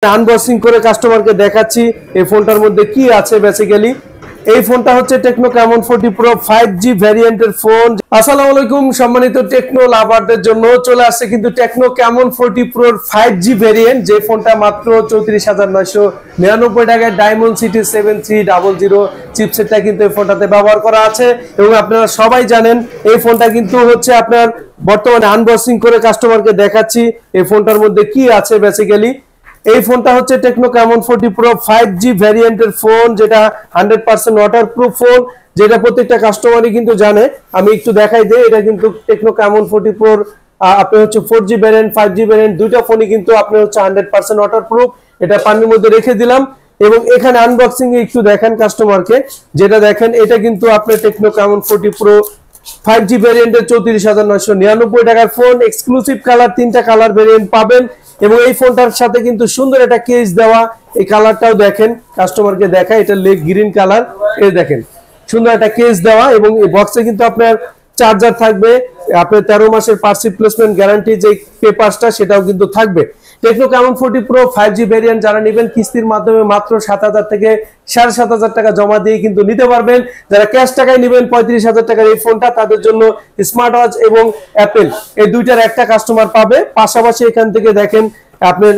Unboxing করে কাস্টমারকে দেখাচ্ছি এই ফোনটার মধ্যে কি আছে। বেসিক্যালি এই ফোনটা হচ্ছে টেকনো ক্যামন 40 প্রো 5G ভ্যারিয়েন্টের ফোন। আসসালামু আলাইকুম সম্মানিত টেকনো লাভারদের জন্য চলে আসছে কিন্তু টেকনো ক্যামন 40 প্রোর 5G ভ্যারিয়েন্ট, যে ফোনটা মাত্র 34,999 টাকায় ডায়মন্ড সিটি 7300 চিপসেটটা কিন্তু এই ফোনটাতে ব্যবহার করা আছে। এবং আপনারা সবাই জানেন এই ফোনটা কিন্তু হচ্ছে আপনার বর্তমানে আনবক্সিং করে কাস্টমারকে দেখাচ্ছি এই ফোনটার মধ্যে কি আছে। বেসিক্যালি এই ফোনটা হচ্ছে টেকনো ক্যামন 40 প্রো 5G ভ্যারিয়েন্টের ফোন, যেটা 100% ওয়াটারপ্রুফ ফোন, যেটা প্রত্যেকটা কাস্টমারই কিন্তু জানে। আমি একটু দেখাই দেই, এটা কিন্তু টেকনো ক্যামন 40 প্রোর আপনি হচ্ছে 4G ভ্যারিয়েন্ট 5G ভ্যারিয়েন্ট দুইটা ফোনই কিন্তু আপনি হচ্ছে 100% ওয়াটারপ্রুফ। এটা পানির মধ্যে রেখে দিলাম এবং এখানে আনবক্সিং এ একটু দেখেন কাস্টমারকে, যেটা দেখেন এটা কিন্তু আপনার টেকনো ক্যামন 40 প্রো 5G ভ্যারিয়েন্টের 34,999 টাকার ফোন। এক্সক্লুসিভ কালার 3টা কালার ভ্যারিয়েন্ট পাবেন এবং এই ফোনটার সাথে কিন্তু সুন্দর একটা কেস দেওয়া। এই কালারটাও দেখেন, কাস্টমারকে দেখা, এটা লেগ গ্রিন কালার, এই দেখেন সুন্দর একটা কেস দেওয়া। এবং এই বক্সে কিন্তু আপনার চার্জার থাকবে, আপনার 13 মাসের পার্টস রিপ্লেসমেন্ট গ্যারান্টি যে পেপারসটা সেটাও কিন্তু থাকবে। Techno Camon 40 pro 5G variant যারা নেবেন কিস্তির মাধ্যমে মাত্র 7,000 থেকে 7,500 টাকা জমা দিয়ে কিন্তু নিতে পারবেন। যারা ক্যাশ টাকায় নেবেন 35,000 টাকার এই ফোনটা, তাদের জন্য স্মার্ট ওয়াচ এবং অ্যাপেল এই দুইটার একটা কাস্টমার পাবে। পাশাপাশি এখান থেকে দেখেন আপনার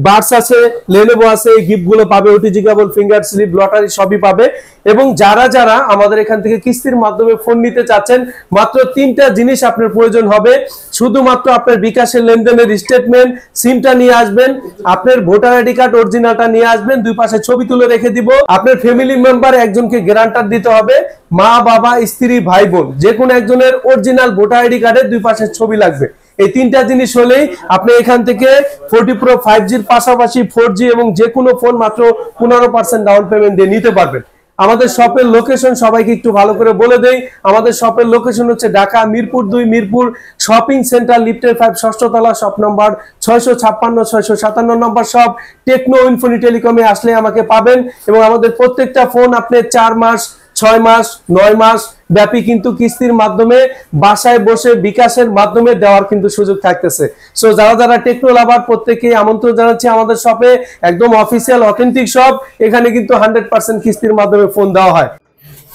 বাডস আছে, লেনোভো আছে, এই গিফটগুলো পাবে, OTG cable, finger slip, lottery সবই পাবে। এবং যারা যারা আমাদের এখান থেকে কিস্তির মাধ্যমে ফোন নিতে চাচ্ছেন, মাত্র 3টা জিনিস আপনার প্রয়োজন হবে। শুধুমাত্র আপনার বিকাশের লেনদেনের স্টেটমেন্ট, সিমটা নিয়ে আসবেন, আপনার ভোটার আইডি কার্ড অরিজিনালটা নিয়ে আসবেন, দুই পাশে ছবি তুলে রেখে দিব। আপনার ফ্যামিলি মেম্বার একজনকে গ্যারান্টার দিতে হবে, মা বাবা স্ত্রী ভাই বোন যে কোনো একজনের অরিজিনাল ভোটার আইডি কার্ডের দুই পাশে ছবি লাগবে। এই 3টা জিনিস হলেই আপনি এখান থেকে 40 প্রো 5Gর পাশাপাশি 4G এবং যে কোনো ফোন মাত্র 15% ডাউন পেমেন্ট দিয়ে নিতে পারবেন। আমাদের শপের লোকেশন সবাইকে একটু ভালো করে বলে দেই। আমাদের শপের লোকেশন হচ্ছে ঢাকা মিরপুর 2 মিরপুর শপিং সেন্টার লিফটের 5 ষষ্ঠ তলা, শপ নাম্বার 656 657 নম্বর শপ। টেকনো ইনফোনি টেলিকমে আসলে আমাকে পাবেন এবং আমাদের প্রত্যেকটা ফোন আপনি 4 মাস 6 মাস 9 মাস ব্যাপী কিন্তু কিস্তির মাধ্যমে বাসায় বসে বিকাশের মাধ্যমে দেওয়ার কিন্তু সুযোগ থাকতেছে। সো যারা যারা টেকনো লাভার প্রত্যেককে আমন্ত্রণ জানাচ্ছি আমাদের শপে, একদম অফিসিয়াল অথেন্টিক শপ। এখানে কিন্তু 100% কিস্তির মাধ্যমে ফোন দেওয়া হয়।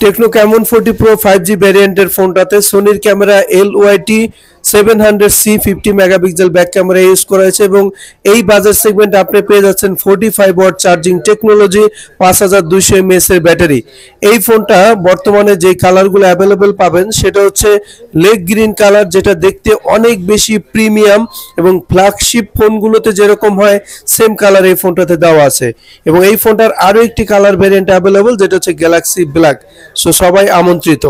টেকনো ক্যামন 40 প্রো 5G ভ্যারিয়েন্টের ফোনটাতে সোনির camera LYT 700C 50 megapixel back camera use করা হয়েছে এবং এই বাজার সেগমেন্টে আপনি পেয়ে যাচ্ছেন 45 ওয়াট চার্জিং টেকনোলজি, 5200 mAh এর ব্যাটারি। এই ফোনটা বর্তমানে যে কালারগুলো অ্যাভেলেবেল পাবেন সেটা হচ্ছে লেগ গ্রিন কালার, যেটা দেখতে অনেক বেশি প্রিমিয়াম এবং ফ্ল্যাগশিপ ফোনগুলোতে যেরকম হয় সেম কালার এই ফোনটাতে দেওয়া আছে। এবং এই ফোনটার আরো একটি কালার ভ্যারিয়েন্ট অ্যাভেলেবেল, যেটা হচ্ছে গ্যালাক্সি ব্ল্যাক। সো সবাই আমন্ত্রিত।